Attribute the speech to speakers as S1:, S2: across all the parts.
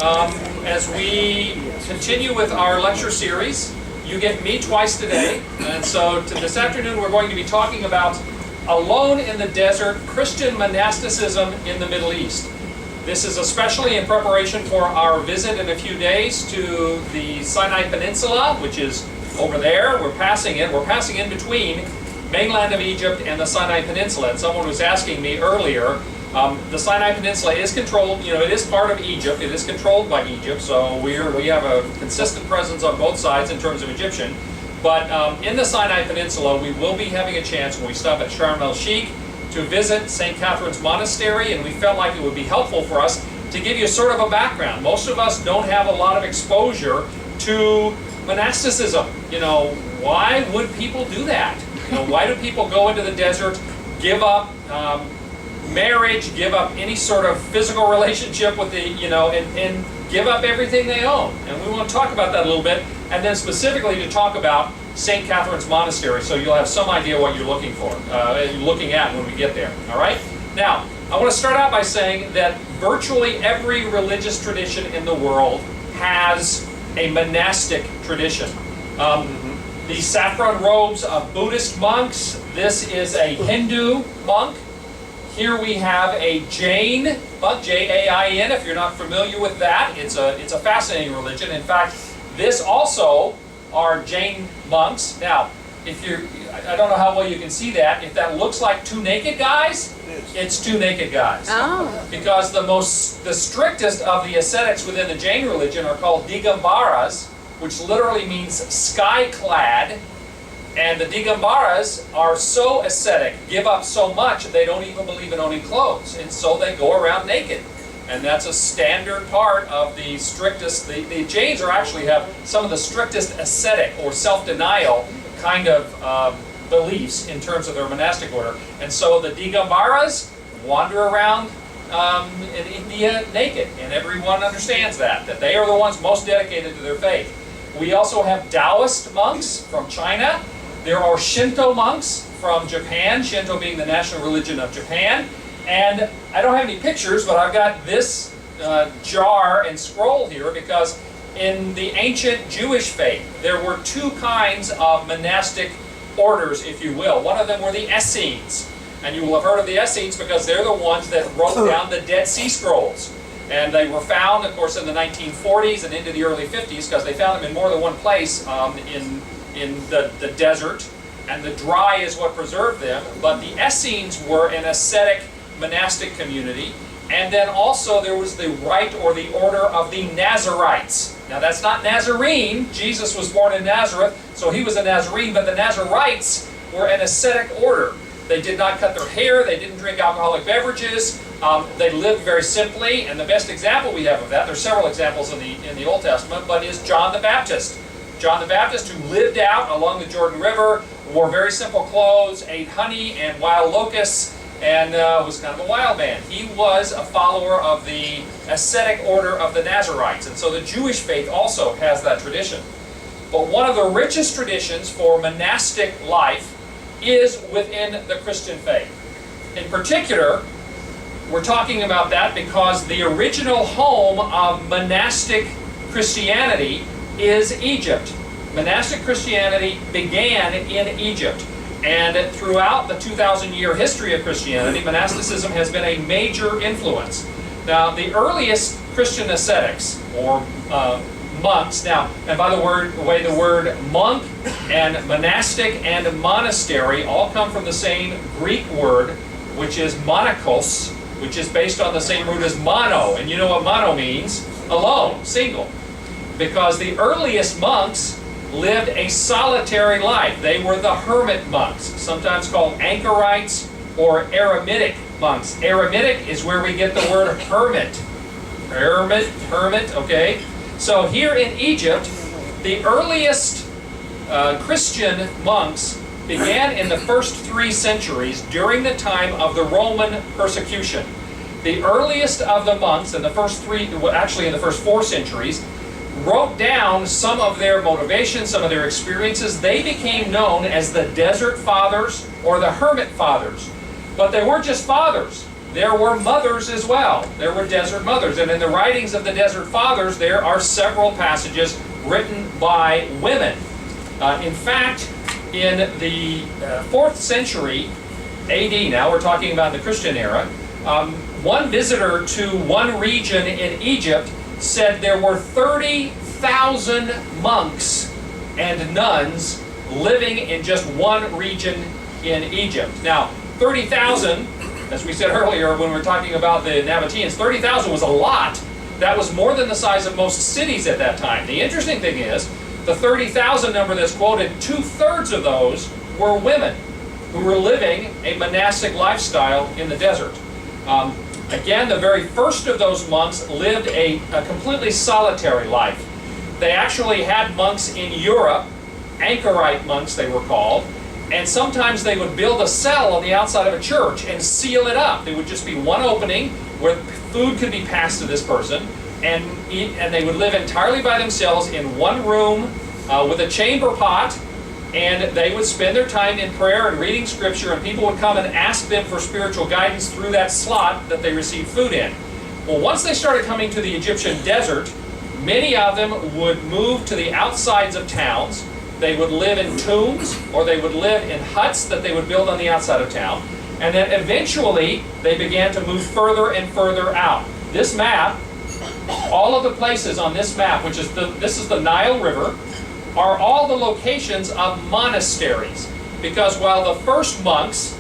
S1: As we continue with our lecture series. You get me twice today, and so this afternoon we're going to be talking about Alone in the Desert, Christian Monasticism in the Middle East. This is especially in preparation for our visit in a few days to the Sinai Peninsula, which is over there. We're passing in between mainland of Egypt and the Sinai Peninsula. And someone was asking me earlier, the Sinai Peninsula is controlled, it is part of Egypt, it is controlled by Egypt, so we have a consistent presence on both sides in terms of Egyptian. But in the Sinai Peninsula, we will be having a chance when we stop at Sharm el-Sheikh to visit St. Catherine's Monastery, and we felt like it would be helpful for us to give you sort of a background. Most of us don't have a lot of exposure to monasticism. Why would people do that? Why do people go into the desert, give up marriage, give up any sort of physical relationship with and give up everything they own? And we want to talk about that a little bit, and then specifically to talk about St. Catherine's Monastery, so you'll have some idea what you're looking at when we get there. All right? Now, I want to start out by saying that virtually every religious tradition in the world has a monastic tradition. The saffron robes of Buddhist monks. This is a Hindu monk. Here we have a Jain monk, J-A-I-N. If you're not familiar with that, it's a fascinating religion. In fact, this also are Jain monks. Now, I don't know how well you can see that. If that looks like two naked guys, it's two naked guys. Oh. Because the strictest of the ascetics within the Jain religion are called Digambaras, which literally means sky-clad. And the Digambaras are so ascetic, give up so much, they don't even believe in owning clothes. And so they go around naked. And that's a standard part of the strictest, the Jains actually have some of the strictest ascetic or self-denial kind of beliefs in terms of their monastic order. And so the Digambaras wander around in India naked. And everyone understands that they are the ones most dedicated to their faith. We also have Taoist monks from China. There are Shinto monks from Japan, Shinto being the national religion of Japan. And I don't have any pictures, but I've got this jar and scroll here because in the ancient Jewish faith, there were two kinds of monastic orders, if you will. One of them were the Essenes. And you will have heard of the Essenes because they're the ones that wrote down the Dead Sea Scrolls. And they were found, of course, in the 1940s and into the early 50s because they found them in more than one place in the desert. And the dry is what preserved them. But the Essenes were an ascetic monastic community. And then also there was the rite or the order of the Nazarites. Now that's not Nazarene. Jesus was born in Nazareth, so he was a Nazarene. But the Nazarites were an ascetic order. They did not cut their hair. They didn't drink alcoholic beverages. They lived very simply, and the best example we have of that, there's several examples in the Old Testament, but is John the Baptist. John the Baptist, who lived out along the Jordan River, wore very simple clothes, ate honey and wild locusts, and was kind of a wild man. He was a follower of the ascetic order of the Nazarites, and so the Jewish faith also has that tradition. But one of the richest traditions for monastic life is within the Christian faith. In particular, we're talking about that because the original home of monastic Christianity is Egypt. Monastic Christianity began in Egypt. And throughout the 2,000-year history of Christianity, monasticism has been a major influence. Now, the earliest Christian ascetics, or monks, now, and by the way, the word monk and monastic and monastery all come from the same Greek word, which is monachos, which is based on the same root as mono. And you know what mono means? Alone, single. Because the earliest monks lived a solitary life. They were the hermit monks, sometimes called anchorites or eremitic monks. Eremitic is where we get the word hermit. Hermit, okay? So here in Egypt, the earliest Christian monks began in the first 3 centuries during the time of the Roman persecution. The earliest of the monks in the first 4 centuries, wrote down some of their motivations, some of their experiences. They became known as the Desert Fathers or the Hermit Fathers. But they weren't just fathers. there were mothers as well. There were desert mothers. And in the writings of the Desert Fathers, there are several passages written by women. In fact, in the 4th century AD, now we're talking about the Christian era, one visitor to one region in Egypt said there were 30,000 monks and nuns living in just one region in Egypt. Now, 30,000, as we said earlier when we were talking about the Nabateans, 30,000 was a lot. That was more than the size of most cities at that time. The interesting thing is, the 30,000 number that's quoted, 2/3 of those were women who were living a monastic lifestyle in the desert. Again, the very first of those monks lived a completely solitary life. They actually had monks in Europe, anchorite monks they were called, and sometimes they would build a cell on the outside of a church and seal it up. There would just be one opening where food could be passed to this person, and they would live entirely by themselves in one room with a chamber pot, and they would spend their time in prayer and reading scripture, and people would come and ask them for spiritual guidance through that slot that they received food in. Well, once they started coming to the Egyptian desert, many of them would move to the outsides of towns. They would live in tombs, or they would live in huts that they would build on the outside of town. And then eventually, they began to move further and further out. This map, all of the places on this map, this is the Nile River, are all the locations of monasteries. Because while the first monks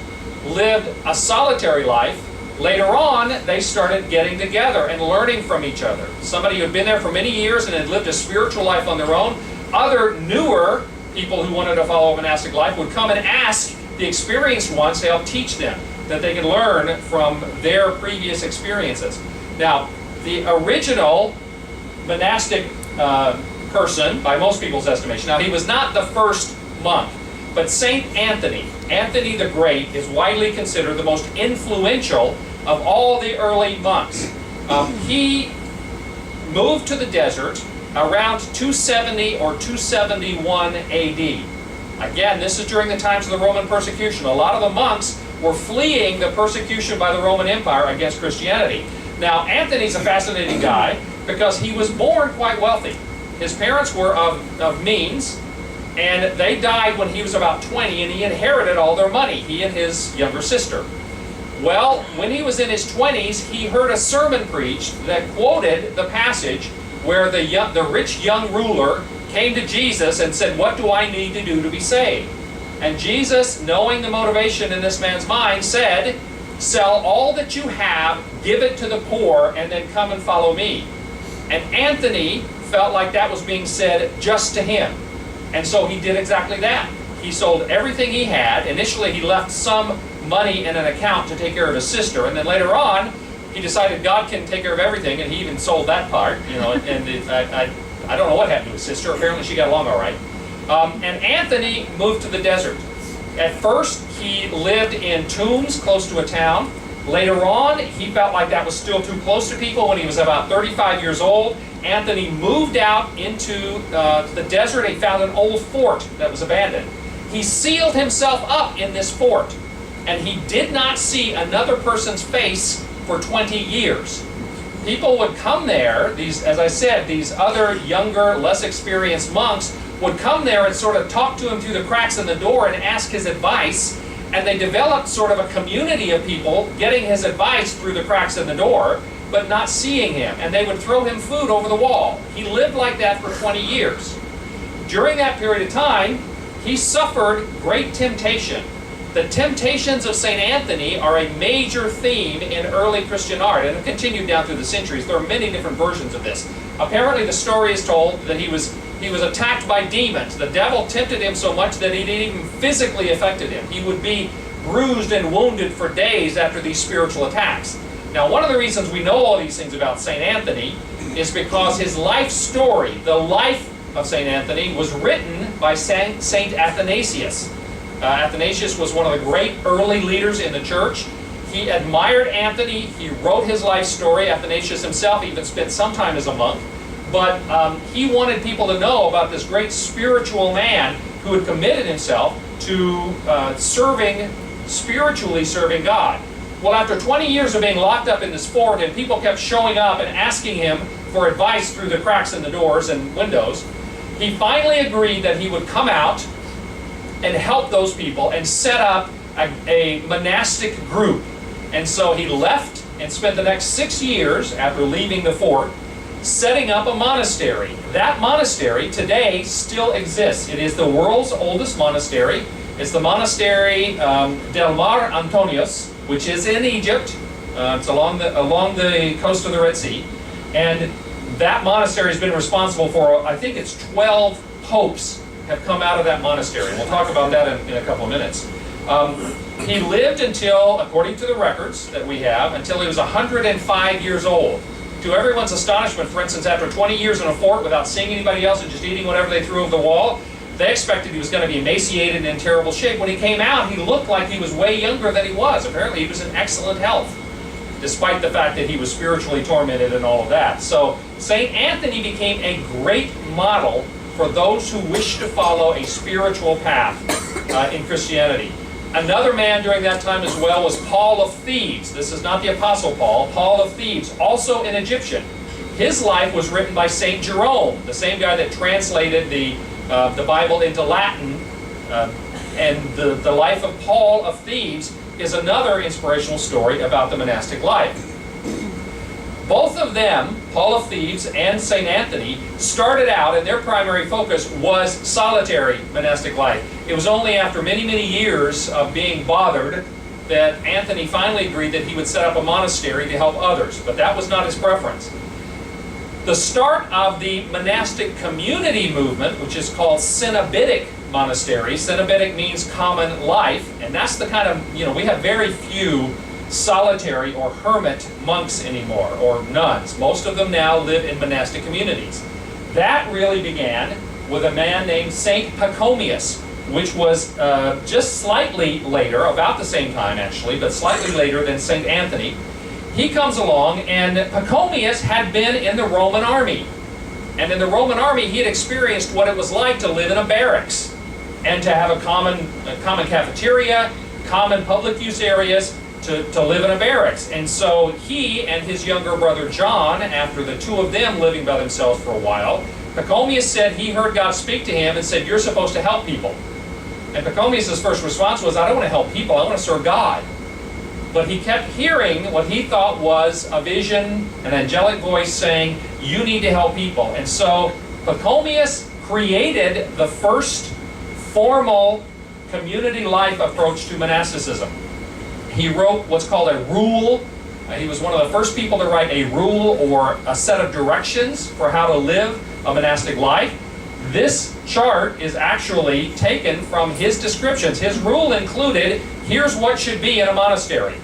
S1: lived a solitary life, later on they started getting together and learning from each other. Somebody who had been there for many years and had lived a spiritual life on their own, other newer people who wanted to follow a monastic life would come and ask the experienced ones to help teach them, that they could learn from their previous experiences. Now, the original monastic person, by most people's estimation, now he was not the first monk, but Saint Anthony, Anthony the Great, is widely considered the most influential of all the early monks. He moved to the desert around 270 or 271 AD. Again, this is during the times of the Roman persecution. A lot of the monks were fleeing the persecution by the Roman Empire against Christianity. Now, Anthony's a fascinating guy because he was born quite wealthy. His parents were of means, and they died when he was about 20, and he inherited all their money, he and his younger sister. Well, when he was in his 20s, he heard a sermon preached that quoted the passage where the rich young ruler came to Jesus and said, "What do I need to do to be saved?" And Jesus, knowing the motivation in this man's mind, said, "Sell all that you have, give it to the poor, and then come and follow me." And Anthony felt like that was being said just to him. And so he did exactly that. He sold everything he had. Initially, he left some money in an account to take care of his sister, and then later on, he decided God can take care of everything, and he even sold that part. I don't know what happened to his sister. Apparently, she got along all right. And Anthony moved to the desert. At first, he lived in tombs close to a town. Later on, he felt like that was still too close to people. When he was about 35 years old, Anthony moved out into the desert. He found an old fort that was abandoned. He sealed himself up in this fort, and he did not see another person's face for 20 years. People would come there, as I said, these other younger, less experienced monks would come there and sort of talk to him through the cracks in the door and ask his advice, and they developed sort of a community of people getting his advice through the cracks in the door, but not seeing him, and they would throw him food over the wall. He lived like that for 20 years. During that period of time, he suffered great temptation. The temptations of St. Anthony are a major theme in early Christian art, and have continued down through the centuries. There are many different versions of this. Apparently, the story is told that he was attacked by demons. The devil tempted him so much that it even physically affected him. He would be bruised and wounded for days after these spiritual attacks. Now, one of the reasons we know all these things about St. Anthony is because his life story, the life of St. Anthony, was written by St. Athanasius. Athanasius was one of the great early leaders in the church. He admired Anthony. He wrote his life story. Athanasius himself even spent some time as a monk. But he wanted people to know about this great spiritual man who had committed himself to spiritually serving God. Well, after 20 years of being locked up in this fort and people kept showing up and asking him for advice through the cracks in the doors and windows, he finally agreed that he would come out and help those people and set up a monastic group. And so he left and spent the next 6 years after leaving the fort setting up a monastery. That monastery today still exists. It is the world's oldest monastery. It's the Monastery del Mar Antonius, which is in Egypt. It's along the coast of the Red Sea. And that monastery has been responsible for, I think it's 12 popes have come out of that monastery. We'll talk about that in a couple of minutes. He lived until, according to the records that we have, until he was 105 years old. To everyone's astonishment, for instance, after 20 years in a fort without seeing anybody else and just eating whatever they threw over the wall, they expected he was going to be emaciated and in terrible shape. When he came out, he looked like he was way younger than he was. Apparently, he was in excellent health, despite the fact that he was spiritually tormented and all of that. So, St. Anthony became a great model for those who wish to follow a spiritual path in Christianity. Another man during that time as well was Paul of Thebes. This is not the Apostle Paul. Paul of Thebes, also an Egyptian. His life was written by St. Jerome, the same guy that translated the Bible into Latin. And the life of Paul of Thebes is another inspirational story about the monastic life. Both of them, Paul of Thebes and St. Anthony, started out, and their primary focus was solitary monastic life. It was only after many, many years of being bothered that Anthony finally agreed that he would set up a monastery to help others, but that was not his preference. The start of the monastic community movement, which is called Cenobitic monasteries. Cenobitic means common life, and that's the kind of, we have very few solitary or hermit monks anymore, or nuns. Most of them now live in monastic communities. That really began with a man named St. Pachomius, which was just slightly later, about the same time actually, but slightly later than St. Anthony. He comes along, and Pachomius had been in the Roman army. And in the Roman army, he had experienced what it was like to live in a barracks and to have a common cafeteria, common public use areas, to live in a barracks. And so he and his younger brother John, after the two of them living by themselves for a while, Pachomius said he heard God speak to him and said, "You're supposed to help people." And Pachomius' first response was, "I don't want to help people, I want to serve God." But he kept hearing what he thought was a vision, an angelic voice saying, "You need to help people." And so Pachomius created the first formal community life approach to monasticism. He wrote what's called a rule. He was one of the first people to write a rule or a set of directions for how to live a monastic life. This chart is actually taken from his descriptions. His rule included, here's what should be in a monastery.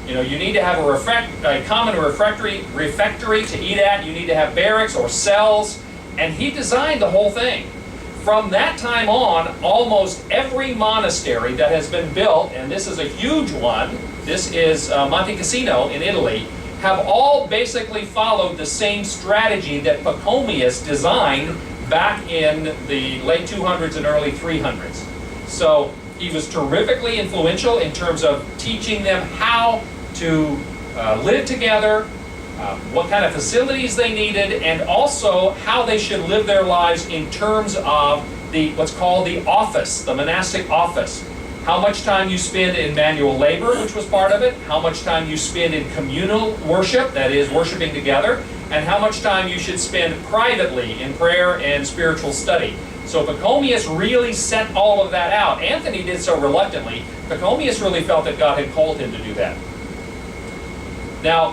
S1: You need to have a common refectory to eat at. You need to have barracks or cells. And he designed the whole thing. From that time on, almost every monastery that has been built, and this is a huge one, this is Monte Cassino in Italy, have all basically followed the same strategy that Pachomius designed back in the late 200s and early 300s. So he was terrifically influential in terms of teaching them how to live together, what kind of facilities they needed, and also how they should live their lives in terms of what's called the office, the monastic office. How much time you spend in manual labor, which was part of it, how much time you spend in communal worship, that is, worshiping together, and how much time you should spend privately in prayer and spiritual study. So Pachomius really set all of that out. Anthony did so reluctantly. Pachomius really felt that God had called him to do that. Now,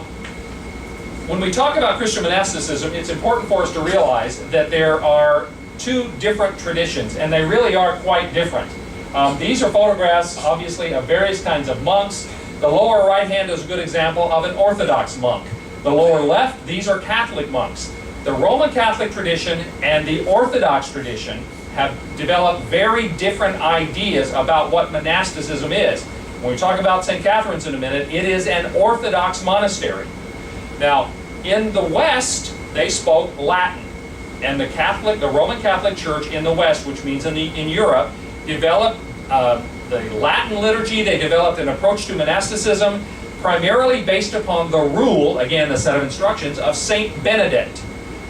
S1: when we talk about Christian monasticism, it's important for us to realize that there are two different traditions, and they really are quite different. These are photographs, obviously, of various kinds of monks. The lower right hand is a good example of an Orthodox monk. The lower left, these are Catholic monks. The Roman Catholic tradition and the Orthodox tradition have developed very different ideas about what monasticism is. When we talk about St. Catherine's in a minute, it is an Orthodox monastery. Now, in the West, they spoke Latin. And the Roman Catholic Church in the West, which means in Europe, developed the Latin liturgy. They developed an approach to monasticism primarily based upon the rule, again, the set of instructions, of Saint Benedict.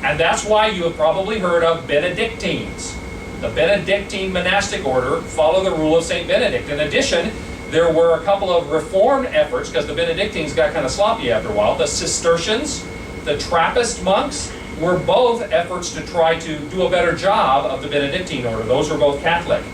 S1: And that's why you have probably heard of Benedictines. The Benedictine monastic order follow the rule of Saint Benedict. In addition, there were a couple of reformed efforts, because the Benedictines got kind of sloppy after a while. The Cistercians, the Trappist monks, were both efforts to try to do a better job of the Benedictine order. Those were both Catholic.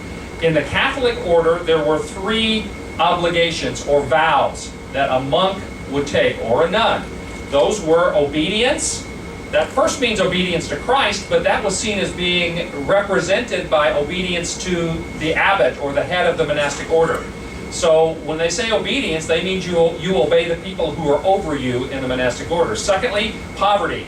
S1: In the Catholic order, there were 3 obligations or vows that a monk would take, or a nun. Those were obedience. That first means obedience to Christ, but that was seen as being represented by obedience to the abbot or the head of the monastic order. So when they say obedience, they mean you obey the people who are over you in the monastic order. Secondly, poverty.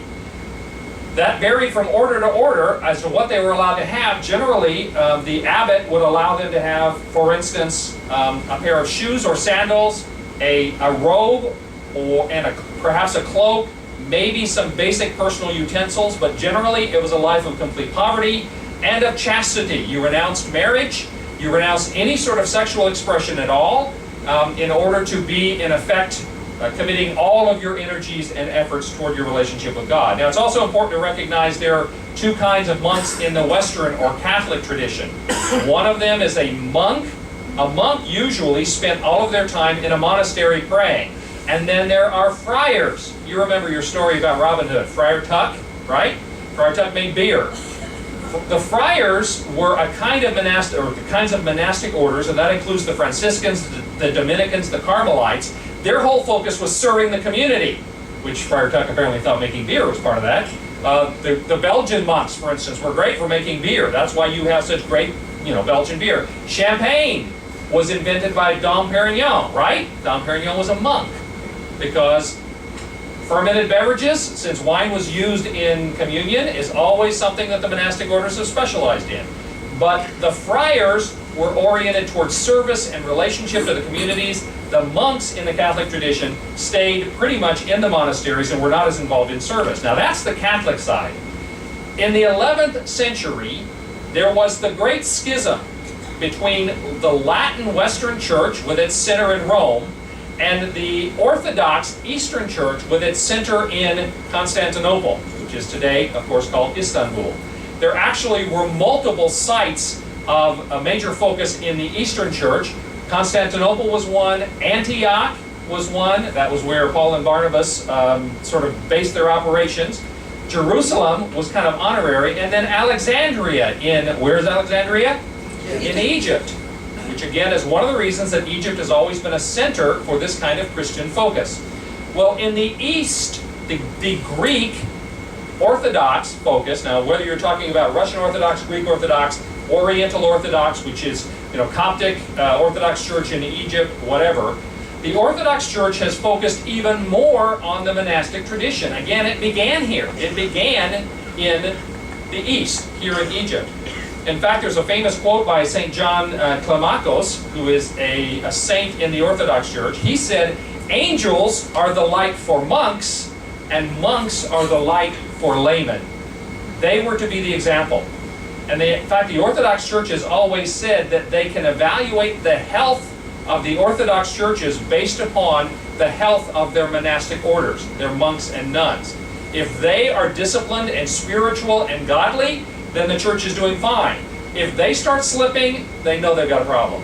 S1: That varied from order to order as to what they were allowed to have. Generally, the abbot would allow them to have, for instance, a pair of shoes or sandals, a robe, and perhaps a cloak, maybe some basic personal utensils, but generally it was a life of complete poverty and of chastity. You renounced marriage, you renounced any sort of sexual expression at all, in order to be, in effect, committing all of your energies and efforts toward your relationship with God. Now, it's also important to recognize there are 2 kinds of monks in the Western or Catholic tradition. One of them is a monk. A monk usually spent all of their time in a monastery praying. And then there are friars. You remember your story about Robin Hood, Friar Tuck, right? Friar Tuck made beer. The friars were a kind of monastic, or the kinds of monastic orders, and that includes the Franciscans, the Dominicans, the Carmelites. Their whole focus was serving the community, which Friar Tuck apparently thought making beer was part of that. The Belgian monks, for instance, were great for making beer. That's why you have such great, Belgian beer. Champagne was invented by Dom Perignon, right? Dom Perignon was a monk, because fermented beverages, since wine was used in communion, is always something that the monastic orders have specialized in. But the friars were oriented towards service and relationship to the communities. The monks in the Catholic tradition stayed pretty much in the monasteries and were not as involved in service. Now that's the Catholic side. In the 11th century, there was the Great Schism between the Latin Western Church with its center in Rome and the Orthodox Eastern Church with its center in Constantinople, which is today, of course, called Istanbul. There actually were multiple sites of a major focus in the Eastern Church. Constantinople was one, Antioch was one, that was where Paul and Barnabas sort of based their operations. Jerusalem was kind of honorary, and then Alexandria where's Alexandria? In Egypt, which again is one of the reasons that Egypt has always been a center for this kind of Christian focus. Well, in the East, the Greek Orthodox focus, now whether you're talking about Russian Orthodox, Greek Orthodox, Oriental Orthodox, which is Coptic Orthodox Church in Egypt, whatever, the Orthodox Church has focused even more on the monastic tradition. Again, it began here. It began in the East, here in Egypt. In fact, there's a famous quote by St. John Climacus, who is a saint in the Orthodox Church. He said, "Angels are the light for monks, and monks are the light for laymen." They were to be the example. And in fact, the Orthodox Church has always said that they can evaluate the health of the Orthodox churches based upon the health of their monastic orders, their monks and nuns. If they are disciplined and spiritual and godly, then the church is doing fine. If they start slipping, they know they've got a problem.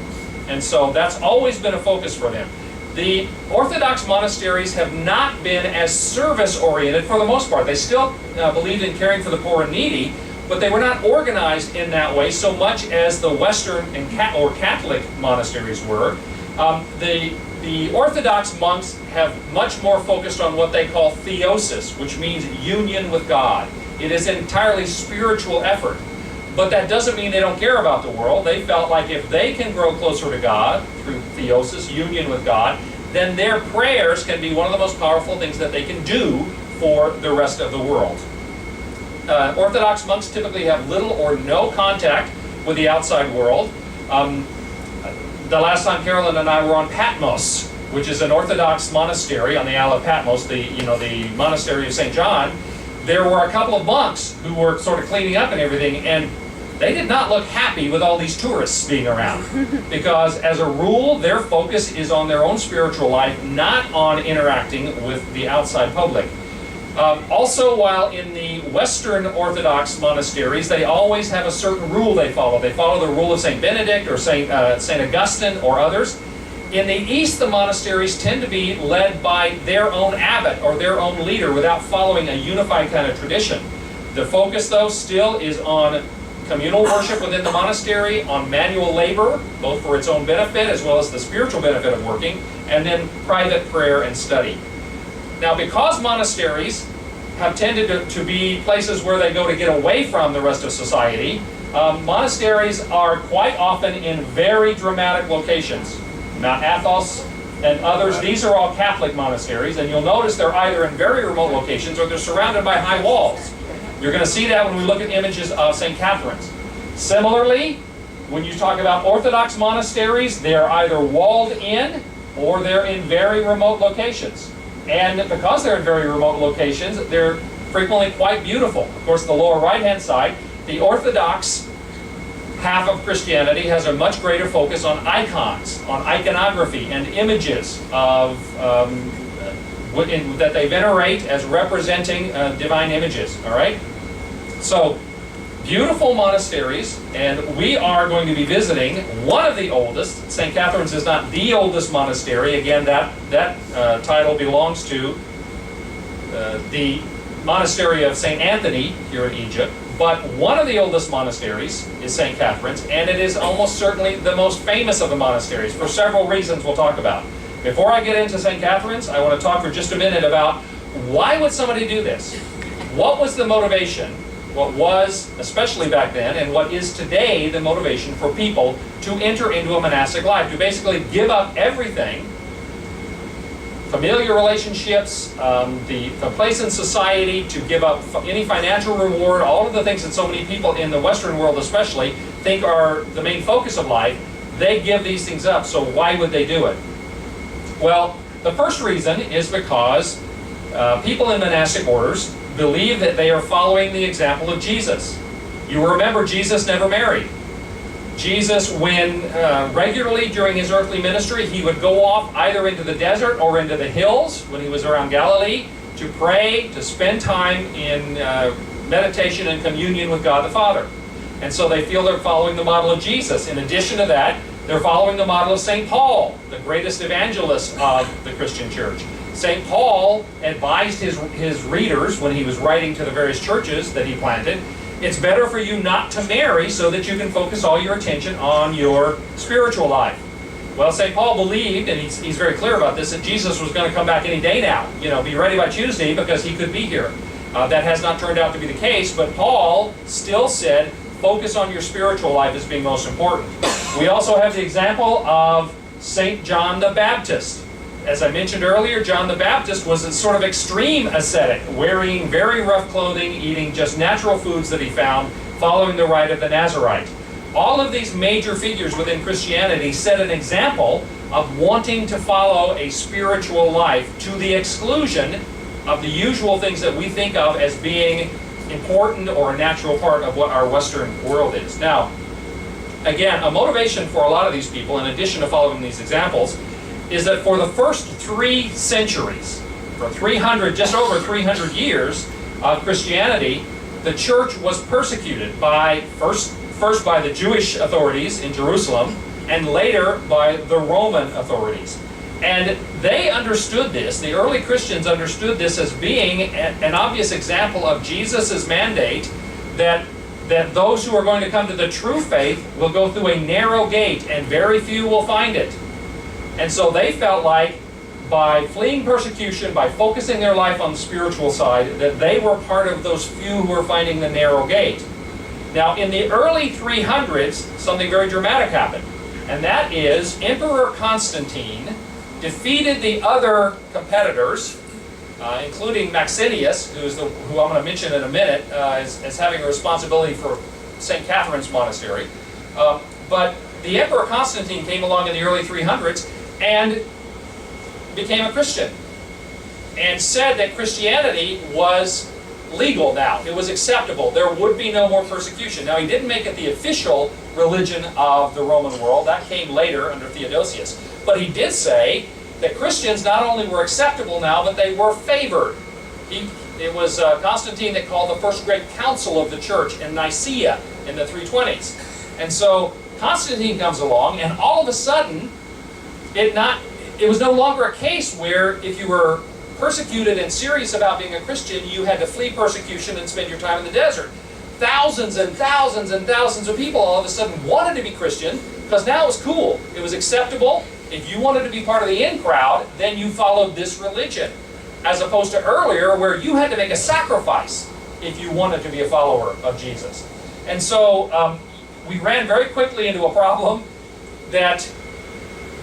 S1: And so that's always been a focus for them. The Orthodox monasteries have not been as service-oriented for the most part. They still believed in caring for the poor and needy, but they were not organized in that way so much as the Western or Catholic monasteries were. The Orthodox monks have much more focused on what they call theosis, which means union with God. It is an entirely spiritual effort. But that doesn't mean they don't care about the world. They felt like if they can grow closer to God through theosis, union with God, then their prayers can be one of the most powerful things that they can do for the rest of the world. Orthodox monks typically have little or no contact with the outside world. The last time Carolyn and I were on Patmos, which is an Orthodox monastery on the Isle of Patmos, the monastery of St. John, there were a couple of monks who were sort of cleaning up and everything, and they did not look happy with all these tourists being around, because as a rule, their focus is on their own spiritual life, not on interacting with the outside public. Also, while in the Western Orthodox monasteries, they always have a certain rule they follow. They follow the rule of St. Benedict or St. Augustine or others. In the East, the monasteries tend to be led by their own abbot or their own leader without following a unified kind of tradition. The focus, though, still is on communal worship within the monastery, on manual labor, both for its own benefit as well as the spiritual benefit of working, and then private prayer and study. Now, because monasteries have tended to be places where they go to get away from the rest of society, monasteries are quite often in very dramatic locations. Mount Athos and others, these are all Catholic monasteries, and you'll notice they're either in very remote locations or they're surrounded by high walls. You're going to see that when we look at images of St. Catherine's. Similarly, when you talk about Orthodox monasteries, they're either walled in or they're in very remote locations. And because they're in very remote locations, they're frequently quite beautiful. Of course, the lower right-hand side, the Orthodox half of Christianity has a much greater focus on icons, on iconography and images of that they venerate as representing divine images. All right? So, beautiful monasteries, and we are going to be visiting one of the oldest. St. Catherine's is not the oldest monastery. Again, that title belongs to the monastery of St. Anthony here in Egypt. But one of the oldest monasteries is St. Catherine's, and it is almost certainly the most famous of the monasteries for several reasons we'll talk about. Before I get into St. Catherine's, I want to talk for just a minute about why would somebody do this? What was the motivation? What was, especially back then, and what is today, the motivation for people to enter into a monastic life, to basically give up everything, familiar relationships, the place in society, to give up any financial reward, all of the things that so many people in the Western world especially think are the main focus of life. They give these things up, so why would they do it? Well, the first reason is because people in monastic orders believe that they are following the example of Jesus. You remember, Jesus never married. Jesus, when regularly during his earthly ministry, he would go off either into the desert or into the hills when he was around Galilee to pray, to spend time in meditation and communion with God the Father. And so they feel they're following the model of Jesus. In addition to that, they're following the model of St. Paul, the greatest evangelist of the Christian church. St. Paul advised his readers when he was writing to the various churches that he planted, it's better for you not to marry so that you can focus all your attention on your spiritual life. Well, St. Paul believed, and he's very clear about this, that Jesus was going to come back any day now. You know, be ready by Tuesday because he could be here. That has not turned out to be the case, but Paul still said, focus on your spiritual life as being most important. We also have the example of St. John the Baptist. As I mentioned earlier, John the Baptist was a sort of extreme ascetic, wearing very rough clothing, eating just natural foods that he found, following the rite of the Nazarite. All of these major figures within Christianity set an example of wanting to follow a spiritual life to the exclusion of the usual things that we think of as being important or a natural part of what our Western world is. Now, again, a motivation for a lot of these people, in addition to following these examples, is that for the first 3 centuries, for just over 300 years of Christianity, the church was persecuted by, first by the Jewish authorities in Jerusalem, and later by the Roman authorities. And they understood this, the early Christians understood this as being an obvious example of Jesus' mandate that those who are going to come to the true faith will go through a narrow gate and very few will find it. And so they felt like by fleeing persecution, by focusing their life on the spiritual side, that they were part of those few who were finding the narrow gate. Now, in the early 300s, something very dramatic happened. And that is, Emperor Constantine defeated the other competitors, including Maxentius, who I'm going to mention in a minute, as having a responsibility for St. Catherine's Monastery. But the Emperor Constantine came along in the early 300s and became a Christian, and said that Christianity was legal now. It was acceptable. There would be no more persecution. Now, he didn't make it the official religion of the Roman world. That came later under Theodosius. But he did say that Christians not only were acceptable now, but they were favored. It was Constantine that called the first great council of the church in Nicaea in the 320s. And so Constantine comes along, and all of a sudden, it was no longer a case where if you were persecuted and serious about being a Christian, you had to flee persecution and spend your time in the desert. Thousands and thousands and thousands of people all of a sudden wanted to be Christian because now it was cool. It was acceptable. If you wanted to be part of the in crowd, then you followed this religion. As opposed to earlier where you had to make a sacrifice if you wanted to be a follower of Jesus. And so we ran very quickly into a problem that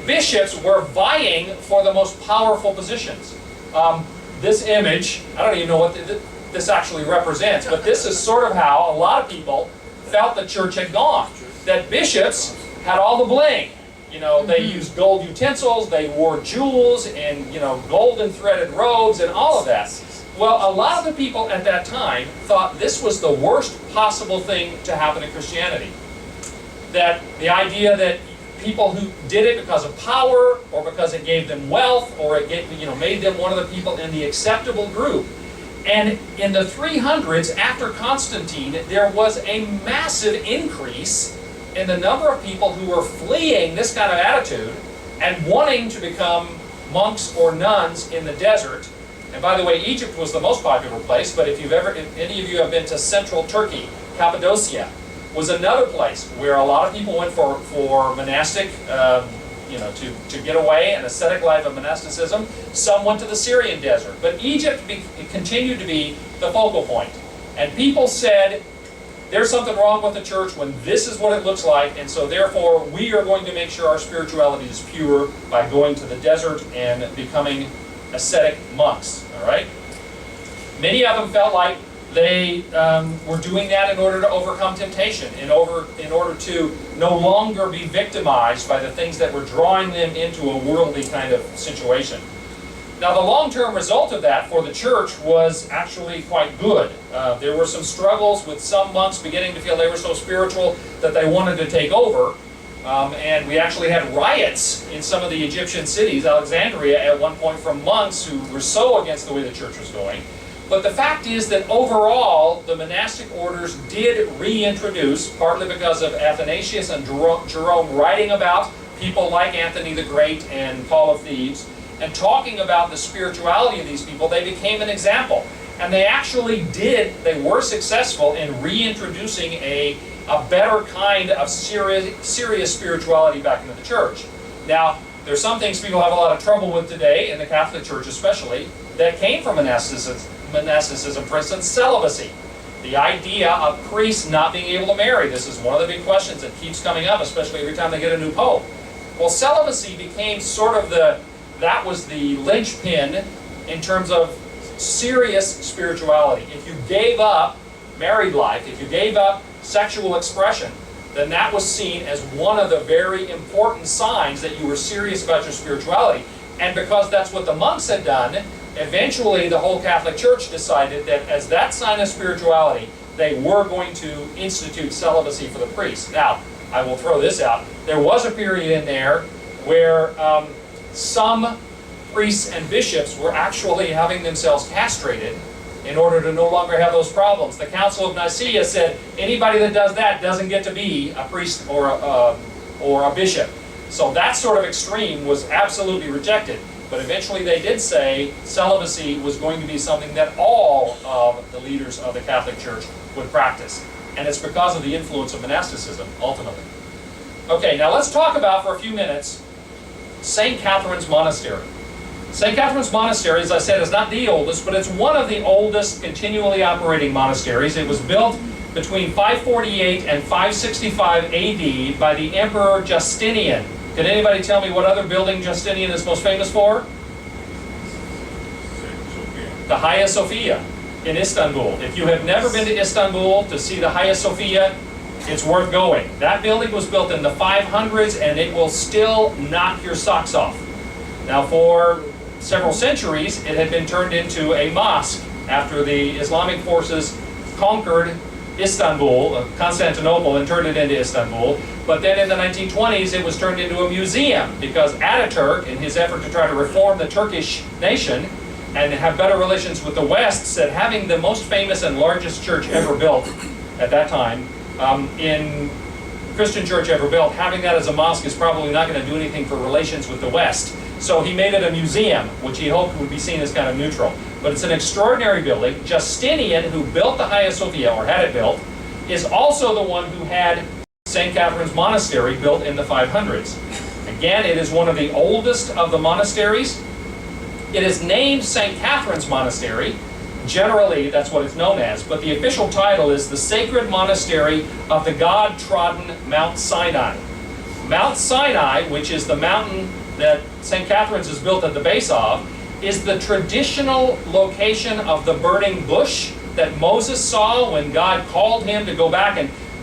S1: bishops were vying for the most powerful positions. This image, I don't even know what this actually represents, but this is sort of how a lot of people felt the church had gone. That bishops had all the bling. You know, they used gold utensils, they wore jewels and, golden threaded robes and all of that. Well, a lot of the people at that time thought this was the worst possible thing to happen in Christianity. That the idea that people who did it because of power or because it gave them wealth or it made them one of the people in the acceptable group. And in the 300s, after Constantine, there was a massive increase in the number of people who were fleeing this kind of attitude and wanting to become monks or nuns in the desert. And by the way, Egypt was the most popular place, but if any of you have been to central Turkey, Cappadocia was another place where a lot of people went for monastic, to get away, an ascetic life of monasticism. Some went to the Syrian desert, but Egypt continued to be the focal point. And people said, there's something wrong with the church when this is what it looks like, and so therefore we are going to make sure our spirituality is pure by going to the desert and becoming ascetic monks. All right? Many of them felt like they were doing that in order to overcome temptation, in order to no longer be victimized by the things that were drawing them into a worldly kind of situation. Now, the long-term result of that for the church was actually quite good. There were some struggles with some monks beginning to feel they were so spiritual that they wanted to take over. And we actually had riots in some of the Egyptian cities, Alexandria at one point, from monks who were so against the way the church was going. But the fact is that overall, the monastic orders did reintroduce, partly because of Athanasius and Jerome writing about people like Anthony the Great and Paul of Thebes, and talking about the spirituality of these people, they became an example. And they actually they were successful in reintroducing a better kind of serious spirituality back into the church. Now, there's some things people have a lot of trouble with today, in the Catholic Church especially, that came from monasticism, for instance, celibacy. The idea of priests not being able to marry. This is one of the big questions that keeps coming up, especially every time they get a new pope. Well, celibacy became sort of that was the linchpin in terms of serious spirituality. If you gave up married life, if you gave up sexual expression, then that was seen as one of the very important signs that you were serious about your spirituality. And because that's what the monks had done, eventually the whole Catholic Church decided that as that sign of spirituality, they were going to institute celibacy for the priests. Now, I will throw this out. There was a period in there where some priests and bishops were actually having themselves castrated in order to no longer have those problems. The Council of Nicaea said anybody that does that doesn't get to be a priest or a bishop. So that sort of extreme was absolutely rejected. But eventually they did say celibacy was going to be something that all of the leaders of the Catholic Church would practice. And it's because of the influence of monasticism, ultimately. Okay, now let's talk about, for a few minutes, St. Catherine's Monastery. St. Catherine's Monastery, as I said, is not the oldest, but it's one of the oldest continually operating monasteries. It was built between 548 and 565 AD by the Emperor Justinian. Can anybody tell me what other building Justinian is most famous for? The Hagia Sophia in Istanbul. If you have never been to Istanbul to see the Hagia Sophia, it's worth going. That building was built in the 500s and it will still knock your socks off. Now, for several centuries, it had been turned into a mosque after the Islamic forces conquered Istanbul, Constantinople, and turned it into Istanbul. But then in the 1920s, it was turned into a museum because Ataturk, in his effort to try to reform the Turkish nation and have better relations with the West, said having the most famous and largest church ever built at that time, in Christian church ever built, having that as a mosque is probably not going to do anything for relations with the West. So he made it a museum, which he hoped would be seen as kind of neutral. But it's an extraordinary building. Justinian, who built the Hagia Sophia, or had it built, is also the one who had St. Catherine's Monastery built in the 500s. Again, it is one of the oldest of the monasteries. It is named St. Catherine's Monastery. Generally, that's what it's known as, but the official title is the Sacred Monastery of the God-trodden Mount Sinai. Mount Sinai, which is the mountain that St. Catherine's is built at the base of, is the traditional location of the burning bush that Moses saw when God called him to go back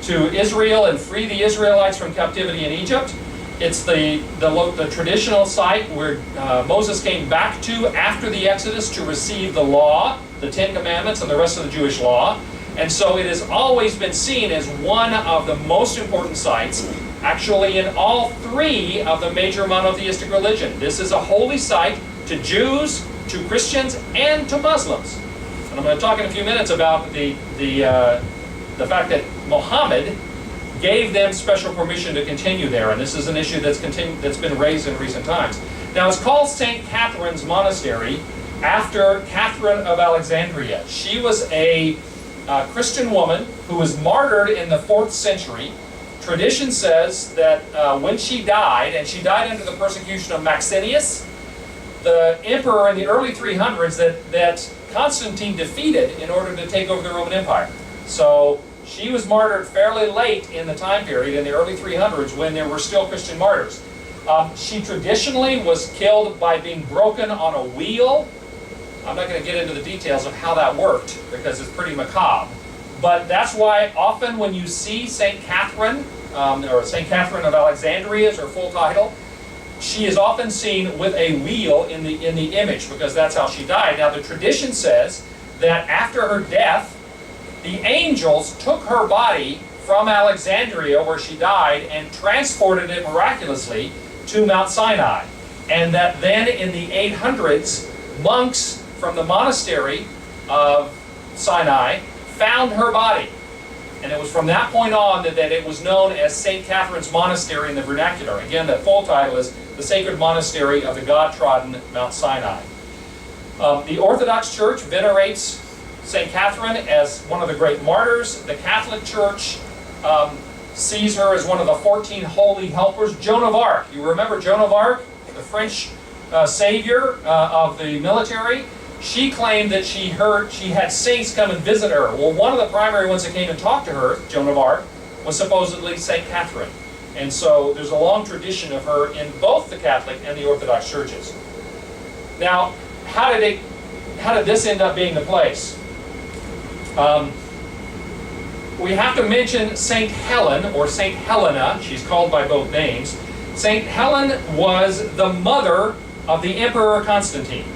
S1: to Israel and free the Israelites from captivity in Egypt. It's the traditional site where Moses came back to after the Exodus to receive the law, the Ten Commandments, and the rest of the Jewish law. And so it has always been seen as one of the most important sites, actually in all three of the major monotheistic religions. This is a holy site to Jews, to Christians, and to Muslims. And I'm going to talk in a few minutes about the fact that Muhammad gave them special permission to continue there, and this is an issue that's been raised in recent times. Now, it's called St. Catherine's Monastery after Catherine of Alexandria. She was a Christian woman who was martyred in the 4th century. Tradition says that when she died, and she died under the persecution of Maxentius, the emperor in the early 300s that Constantine defeated in order to take over the Roman Empire. So she was martyred fairly late in the time period, in the early 300s, when there were still Christian martyrs. She traditionally was killed by being broken on a wheel. I'm not going to get into the details of how that worked, because it's pretty macabre. But that's why often when you see St. Catherine, or St. Catherine of Alexandria is her full title, she is often seen with a wheel in the image, because that's how she died. Now, the tradition says that after her death, the angels took her body from Alexandria, where she died, and transported it miraculously to Mount Sinai. And that then in the 800s, monks from the monastery of Sinai found her body. And it was from that point on that it was known as St. Catherine's Monastery in the vernacular. Again, the full title is the Sacred Monastery of the God-trodden Mount Sinai. The Orthodox Church venerates St. Catherine as one of the great martyrs. The Catholic Church sees her as one of the 14 holy helpers. Joan of Arc. You remember Joan of Arc, the French savior of the military? She claimed that she had saints come and visit her. Well, one of the primary ones that came and talked to her, Joan of Arc, was supposedly St. Catherine. And so there's a long tradition of her in both the Catholic and the Orthodox churches. Now, how did this end up being the place? We have to mention St. Helen, or St. Helena. She's called by both names. St. Helen was the mother of the Emperor Constantine.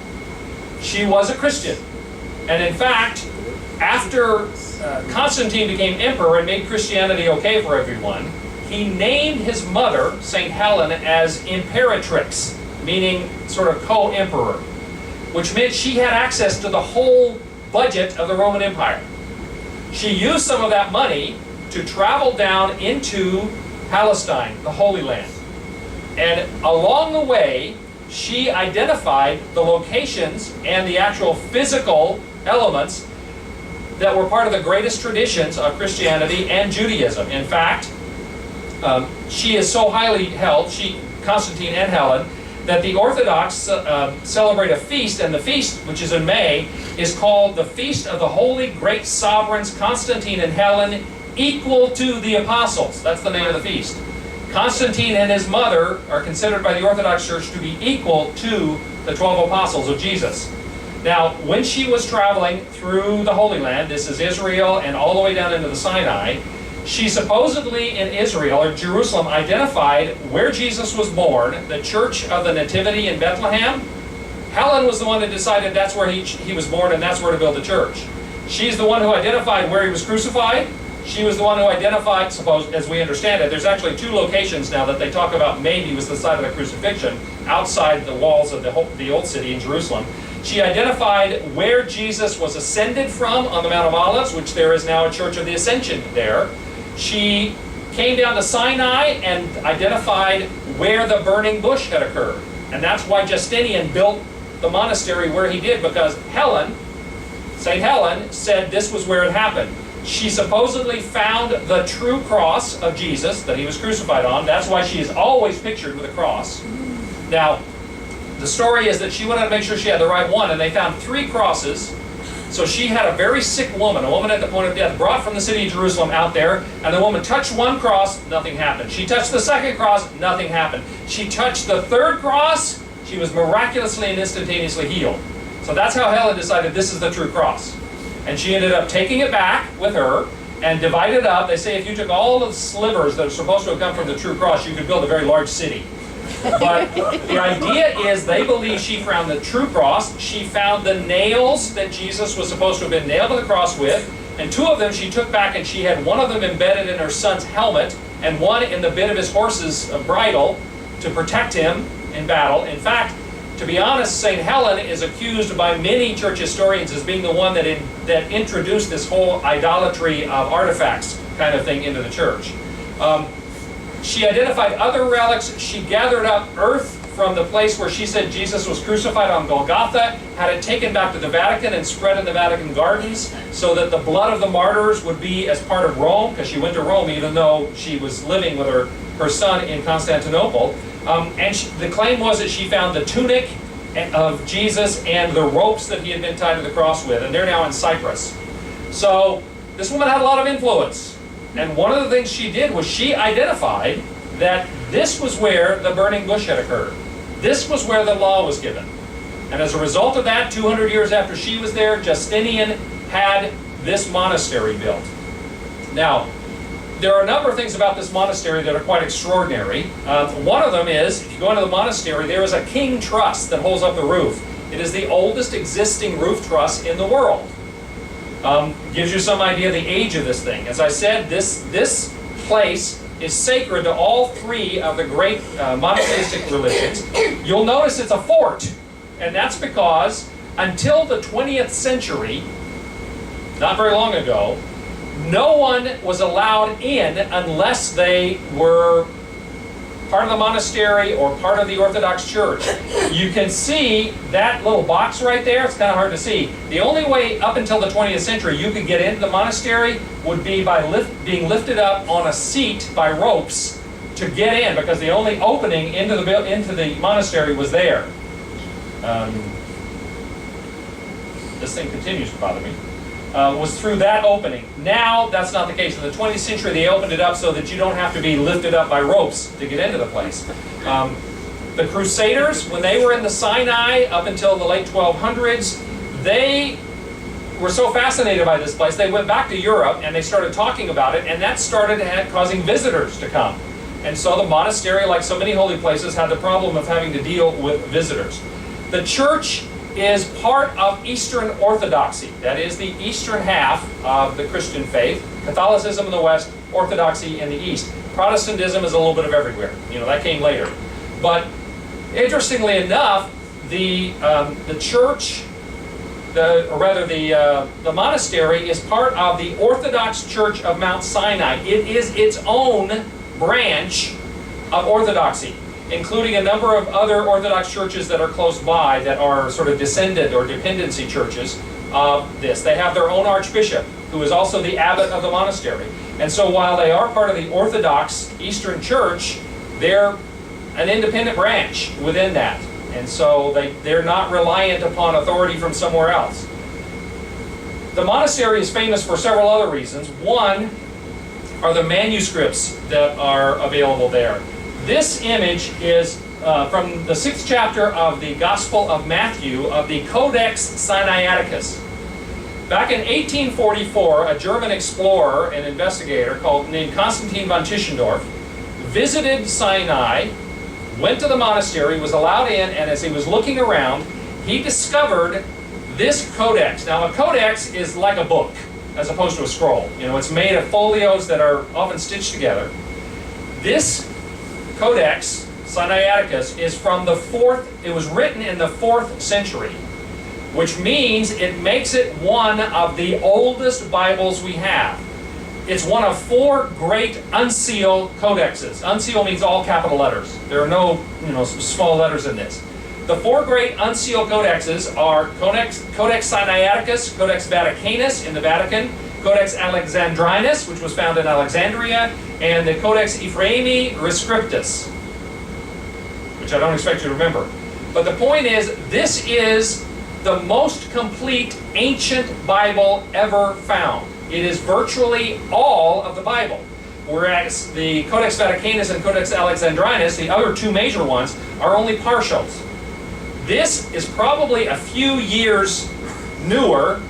S1: She was a Christian. And in fact, after Constantine became emperor and made Christianity okay for everyone, he named his mother, St. Helen, as imperatrix, meaning sort of co-emperor, which meant she had access to the whole budget of the Roman Empire. She used some of that money to travel down into Palestine, the Holy Land. And along the way, she identified the locations and the actual physical elements that were part of the greatest traditions of Christianity and Judaism. In fact, she is so highly held, Constantine and Helen, that the Orthodox celebrate a feast, and the feast, which is in May, is called the Feast of the Holy Great Sovereigns Constantine and Helen, equal to the Apostles. That's the name of the feast. Constantine and his mother are considered by the Orthodox Church to be equal to the 12 apostles of Jesus. Now, when she was traveling through the Holy Land, this is Israel and all the way down into the Sinai, she supposedly in Israel, or Jerusalem, identified where Jesus was born, the Church of the Nativity in Bethlehem, Helen was the one that decided that's where he was born and that's where to build the church. She's the one who identified where he was crucified. She was the one who identified, suppose, as we understand it, there's actually 2 locations now that they talk about maybe was the site of the crucifixion outside the walls of the old city in Jerusalem. She identified where Jesus was ascended from on the Mount of Olives, which there is now a Church of the Ascension there. She came down to Sinai and identified where the burning bush had occurred. And that's why Justinian built the monastery where he did, because Helen, St. Helen, said this was where it happened. She supposedly found the true cross of Jesus that he was crucified on. That's why she is always pictured with a cross. Now, the story is that she wanted to make sure she had the right one, and they found 3 crosses. So she had a very sick woman, a woman at the point of death, brought from the city of Jerusalem out there, and the woman touched one cross, nothing happened. She touched the second cross, nothing happened. She touched the 3rd cross, she was miraculously and instantaneously healed. So that's how Helen decided this is the true cross. And she ended up taking it back with her and divided it up. They say if you took all the slivers that are supposed to have come from the true cross, you could build a very large city. But the idea is they believe she found the true cross. She found the nails that Jesus was supposed to have been nailed to the cross with, and 2 of them she took back, and she had one of them embedded in her son's helmet and one in the bit of his horse's bridle to protect him in battle. In fact, to be honest, St. Helen is accused by many church historians as being the one that introduced this whole idolatry of artifacts kind of thing into the church. She identified other relics. She gathered up earth from the place where she said Jesus was crucified on Golgotha, had it taken back to the Vatican and spread in the Vatican gardens so that the blood of the martyrs would be as part of Rome, because she went to Rome even though she was living with her son in Constantinople. The claim was that she found the tunic of Jesus and the ropes that he had been tied to the cross with, and they're now in Cyprus. So this woman had a lot of influence. And one of the things she did was she identified that this was where the burning bush had occurred. This was where the law was given. And as a result of that, 200 years after she was there, Justinian had this monastery built. Now, there are a number of things about this monastery that are quite extraordinary. One of them is, if you go into the monastery, there is a king truss that holds up the roof. It is the oldest existing roof truss in the world. Gives you some idea of the age of this thing. As I said, this place is sacred to all 3 of the great monotheistic religions. You'll notice it's a fort, and that's because until the 20th century, not very long ago, no one was allowed in unless they were part of the monastery or part of the Orthodox Church. You can see that little box right there. It's kind of hard to see. The only way up until the 20th century you could get into the monastery would be by being lifted up on a seat by ropes to get in, because the only opening into the monastery was there. This thing continues to bother me. Was through that opening. Now that's not the case. In the 20th century they opened it up so that you don't have to be lifted up by ropes to get into the place. The Crusaders, when they were in the Sinai up until the late 1200s, they were so fascinated by this place, they went back to Europe and they started talking about it, and that started causing visitors to come. And so the monastery, like so many holy places, had the problem of having to deal with visitors. The church is part of Eastern Orthodoxy. That is the eastern half of the Christian faith. Catholicism in the West, Orthodoxy in the East. Protestantism is a little bit of everywhere. That came later. But interestingly enough, the church, the monastery is part of the Orthodox Church of Mount Sinai. It is its own branch of Orthodoxy, including a number of other Orthodox churches that are close by that are sort of descendant or dependency churches of this. They have their own archbishop, who is also the abbot of the monastery. And so while they are part of the Orthodox Eastern Church, they're an independent branch within that. And so they're not reliant upon authority from somewhere else. The monastery is famous for several other reasons. One are the manuscripts that are available there. This image is from the 6th chapter of the Gospel of Matthew of the Codex Sinaiticus. Back in 1844, a German explorer and investigator named Constantine von Tischendorf visited Sinai, went to the monastery, was allowed in, and as he was looking around, he discovered this codex. Now, a codex is like a book as opposed to a scroll. You know, it's made of folios that are often stitched together. This Codex Sinaiticus is from the 4th, it was written in the 4th century, which means it makes it one of the oldest Bibles we have. It's one of 4 great uncial codexes. Uncial means all capital letters. There are no, small letters in this. The 4 great uncial codexes are Codex Sinaiticus, Codex Vaticanus in the Vatican, Codex Alexandrinus, which was found in Alexandria, and the Codex Ephraemi Rescriptus, which I don't expect you to remember. But the point is, this is the most complete ancient Bible ever found. It is virtually all of the Bible. Whereas the Codex Vaticanus and Codex Alexandrinus, the other 2 major ones, are only partials. This is probably a few years newer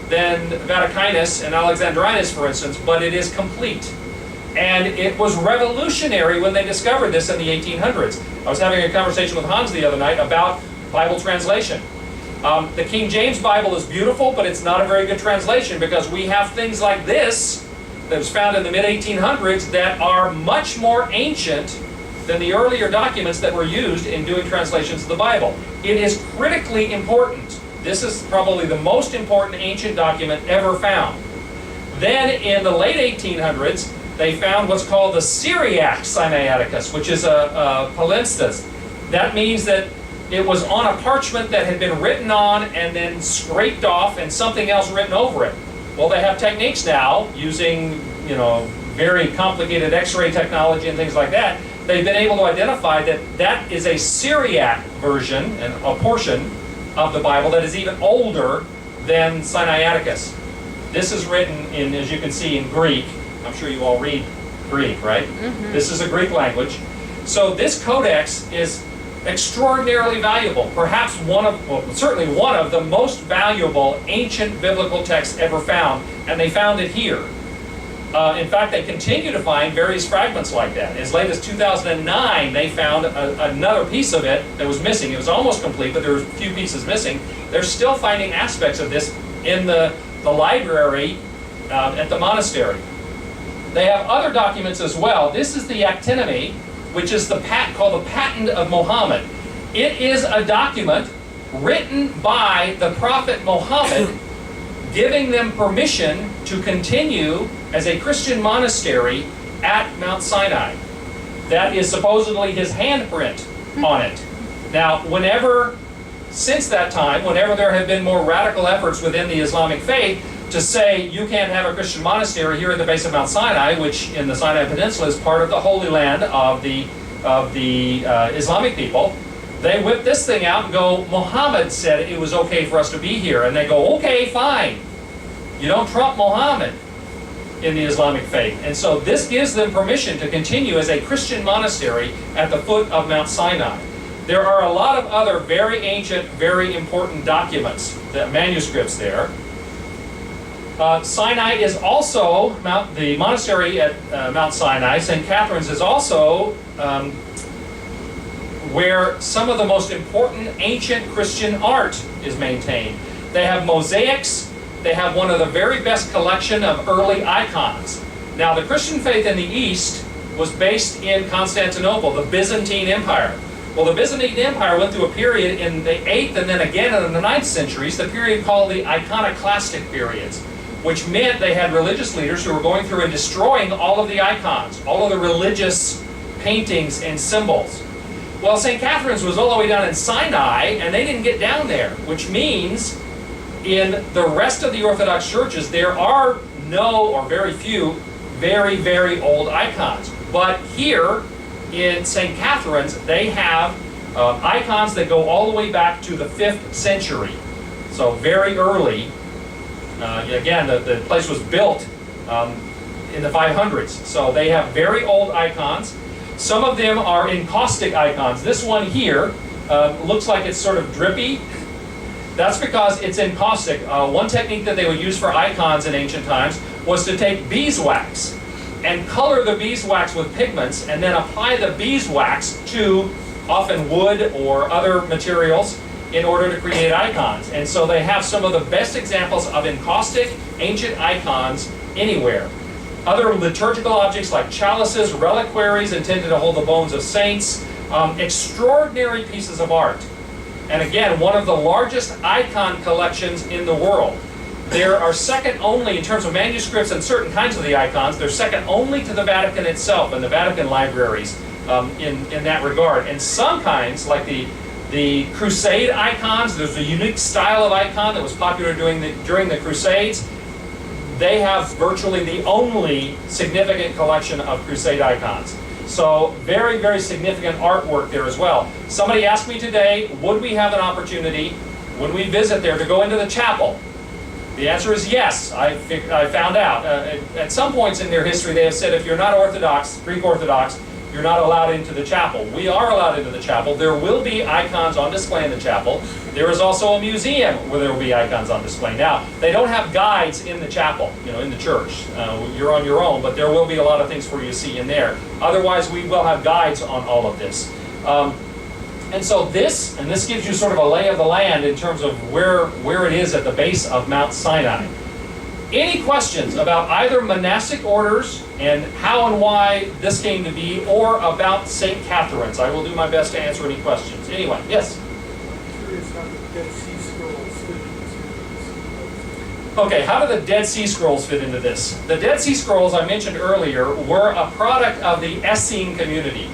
S1: than Vaticanus and Alexandrinus, for instance, but it is complete. And it was revolutionary when they discovered this in the 1800s. I was having a conversation with Hans the other night about Bible translation. The King James Bible is beautiful, but it's not a very good translation because we have things like this that was found in the mid-1800s that are much more ancient than the earlier documents that were used in doing translations of the Bible. It is critically important. This is probably the most important ancient document ever found. Then in the late 1800s, they found what's called the Syriac Sinaiticus, which is a palimpsest. That means that it was on a parchment that had been written on and then scraped off and something else written over it. Well, they have techniques now using, very complicated X-ray technology and things like that. They've been able to identify that that is a Syriac version, and a portion of the Bible that is even older than Sinaiticus. This is written in, as you can see, in Greek. I'm sure you all read Greek, right? Mm-hmm. This is a Greek language. So this codex is extraordinarily valuable. Perhaps certainly one of the most valuable ancient biblical texts ever found, and they found it here. In fact, they continue to find various fragments like that. As late as 2009, they found another piece of it that was missing. It was almost complete, but there were a few pieces missing. They're still finding aspects of this in the library at the monastery. They have other documents as well. This is the Actinomy, which is called the Patent of Muhammad. It is a document written by the Prophet Muhammad, giving them permission to continue as a Christian monastery at Mount Sinai. That is supposedly his handprint on it. Now, since that time, whenever there have been more radical efforts within the Islamic faith to say you can't have a Christian monastery here at the base of Mount Sinai, which in the Sinai Peninsula is part of the Holy Land of the Islamic people, they whip this thing out and go, Muhammad said it was okay for us to be here. And they go, okay, fine. You don't trump Muhammad in the Islamic faith. And so this gives them permission to continue as a Christian monastery at the foot of Mount Sinai. There are a lot of other very ancient, very important documents, manuscripts there. Sinai is also, the monastery at Mount Sinai, St. Catherine's, is also where some of the most important ancient Christian art is maintained. They have mosaics. They have one of the very best collection of early icons. Now, the Christian faith in the East was based in Constantinople, the Byzantine Empire. Well, the Byzantine Empire went through a period in the 8th and then again in the 9th centuries, the period called the iconoclastic periods, which meant they had religious leaders who were going through and destroying all of the icons, all of the religious paintings and symbols. Well, St. Catherine's was all the way down in Sinai, and they didn't get down there, which means in the rest of the Orthodox churches, there are no or very few very, very old icons. But here in St. Catherine's, they have icons that go all the way back to the 5th century. So very early. Again, the place was built in the 500s. So they have very old icons. Some of them are encaustic icons. This one here looks like it's sort of drippy. That's because it's encaustic. One technique that they would use for icons in ancient times was to take beeswax and color the beeswax with pigments and then apply the beeswax to often wood or other materials in order to create icons. And so they have some of the best examples of encaustic ancient icons anywhere. Other liturgical objects like chalices, reliquaries intended to hold the bones of saints, extraordinary pieces of art. And again, one of the largest icon collections in the world. There are second only, in terms of manuscripts and certain kinds of the icons, they're second only to the Vatican itself and the Vatican libraries in that regard. And some kinds, like the Crusade icons, there's a unique style of icon that was popular during the Crusades. They have virtually the only significant collection of Crusade icons. So very, very significant artwork there as well. Somebody asked me today, would we have an opportunity when we visit there to go into the chapel? The answer is yes. I found out. At some points in their history they have said if you're not Orthodox, Greek Orthodox, you're not allowed into the chapel. We are allowed into the chapel. There will be icons on display in the chapel. There is also a museum where there will be icons on display. Now, they don't have guides in the chapel, in the church. You're on your own, but there will be a lot of things for you to see in there. Otherwise, we will have guides on all of this. And so this gives you sort of a lay of the land in terms of where it is at the base of Mount Sinai. Any questions about either monastic orders and how and why this came to be, or about St. Catherine's? I will do my best to answer any questions. Anyone? Yes?
S2: I'm curious how the Dead Sea Scrolls fit into this.
S1: Okay, how do the Dead Sea Scrolls fit into this? The Dead Sea Scrolls I mentioned earlier were a product of the Essene community.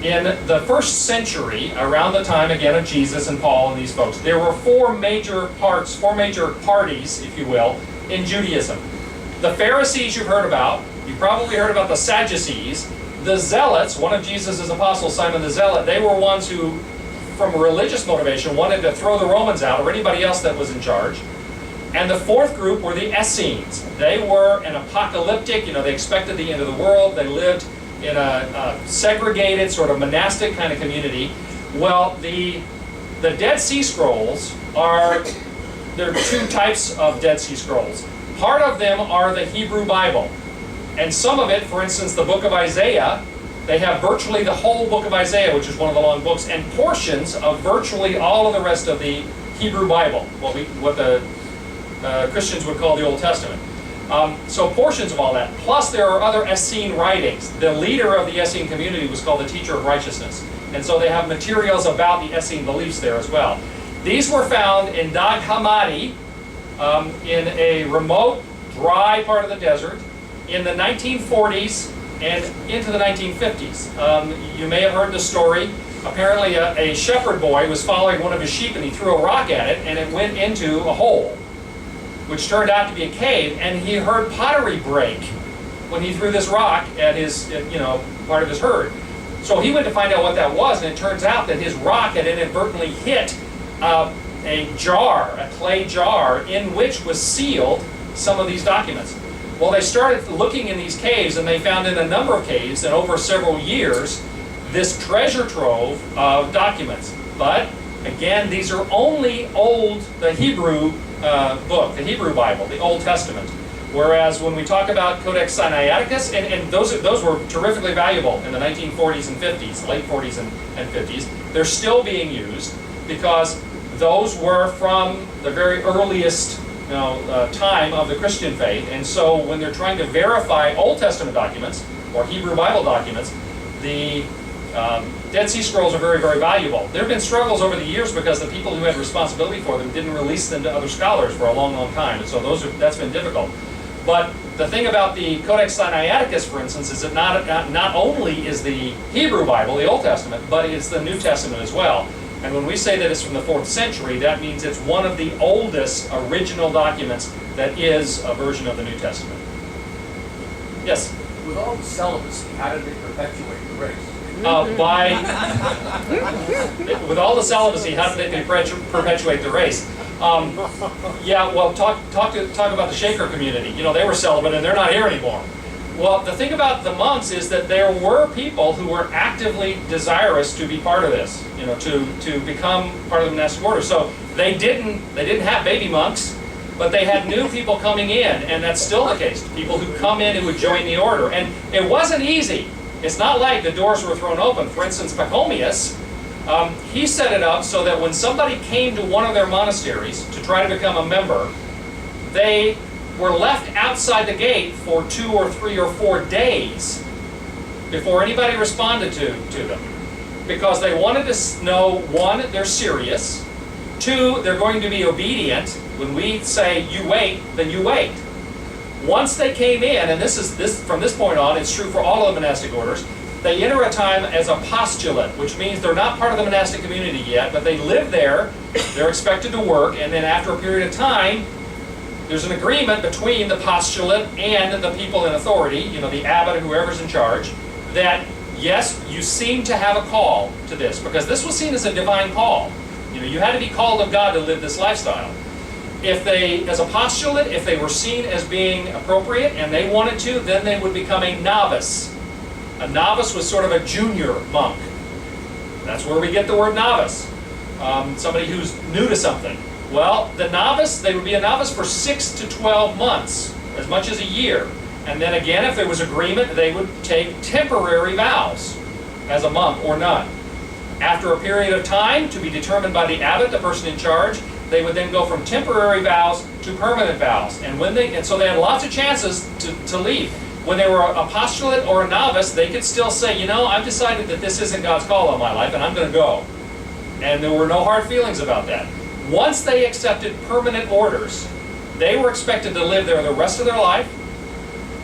S1: In the first century, around the time again of Jesus and Paul and these folks, there were four major parties, if you will, in Judaism. The Pharisees you've heard about. You probably heard about the Sadducees. The Zealots, one of Jesus' apostles, Simon the Zealot, they were ones who, from a religious motivation, wanted to throw the Romans out or anybody else that was in charge. And the fourth group were the Essenes. They were an apocalyptic, they expected the end of the world. They lived in a segregated, sort of monastic kind of community. Well, the Dead Sea Scrolls there are two types of Dead Sea Scrolls. Part of them are the Hebrew Bible. And some of it, for instance, the book of Isaiah, they have virtually the whole book of Isaiah, which is one of the long books, and portions of virtually all of the rest of the Hebrew Bible, what the Christians would call the Old Testament. So portions of all that. Plus there are other Essene writings. The leader of the Essene community was called the Teacher of Righteousness. And so they have materials about the Essene beliefs there as well. These were found in Dag Hammadi, in a remote, dry part of the desert, in the 1940s and into the 1950s. You may have heard the story. Apparently a shepherd boy was following one of his sheep and he threw a rock at it and it went into a hole, which turned out to be a cave, and he heard pottery break when he threw this rock at his, part of his herd. So he went to find out what that was, and it turns out that his rock had inadvertently hit a jar, a clay jar, in which was sealed some of these documents. Well, they started looking in these caves, and they found in a number of caves, and over several years, this treasure trove of documents. But, again, these are only the Hebrew book, the Hebrew Bible, the Old Testament. Whereas when we talk about Codex Sinaiticus, and those were terrifically valuable in the 1940s and 50s, late 40s and 50s, they're still being used because those were from the very earliest time of the Christian faith. And so when they're trying to verify Old Testament documents or Hebrew Bible documents, the Dead Sea Scrolls are very, very valuable. There have been struggles over the years because the people who had responsibility for them didn't release them to other scholars for a long, long time. And so that's been difficult. But the thing about the Codex Sinaiticus, for instance, is that not only is the Hebrew Bible, the Old Testament, but it's the New Testament as well. And when we say that it's from the 4th century, that means it's one of the oldest original documents that is a version of the New Testament. Yes?
S3: With all the celibacy, how did they perpetuate the race?
S1: With all the celibacy, how did they perpetuate the race? Talk about the Shaker community. They were celibate and they're not here anymore. Well, the thing about the monks is that there were people who were actively desirous to be part of this, to become part of the monastic order. So they didn't have baby monks, but they had new people coming in, and that's still the case. People who come in who would join the order. And it wasn't easy. It's not like the doors were thrown open. For instance, Pachomius, He set it up so that when somebody came to one of their monasteries to try to become a member, they were left outside the gate for 2 or 3 or 4 days before anybody responded to them. Because they wanted to know, 1, they're serious, 2, they're going to be obedient. When we say, you wait, then you wait. Once they came in, and from this point on, it's true for all of the monastic orders, they enter a time as a postulate, which means they're not part of the monastic community yet, but they live there, they're expected to work, and then after a period of time, there's an agreement between the postulate and the people in authority, the abbot or whoever's in charge, that yes, you seem to have a call to this, because this was seen as a divine call. You had to be called of God to live this lifestyle. If they, as a postulate, if they were seen as being appropriate and they wanted to, then they would become a novice. A novice was sort of a junior monk. That's where we get the word novice. Somebody who's new to something. Well, the novice, they would be a novice for 6 to 12 months, as much as a year. And then again, if there was agreement, they would take temporary vows as a monk or nun. After a period of time, to be determined by the abbot, the person in charge, they would then go from temporary vows to permanent vows. And so they had lots of chances to leave. When they were a postulate or a novice, they could still say, I've decided that this isn't God's call on my life, and I'm going to go. And there were no hard feelings about that. Once they accepted permanent orders, they were expected to live there the rest of their life,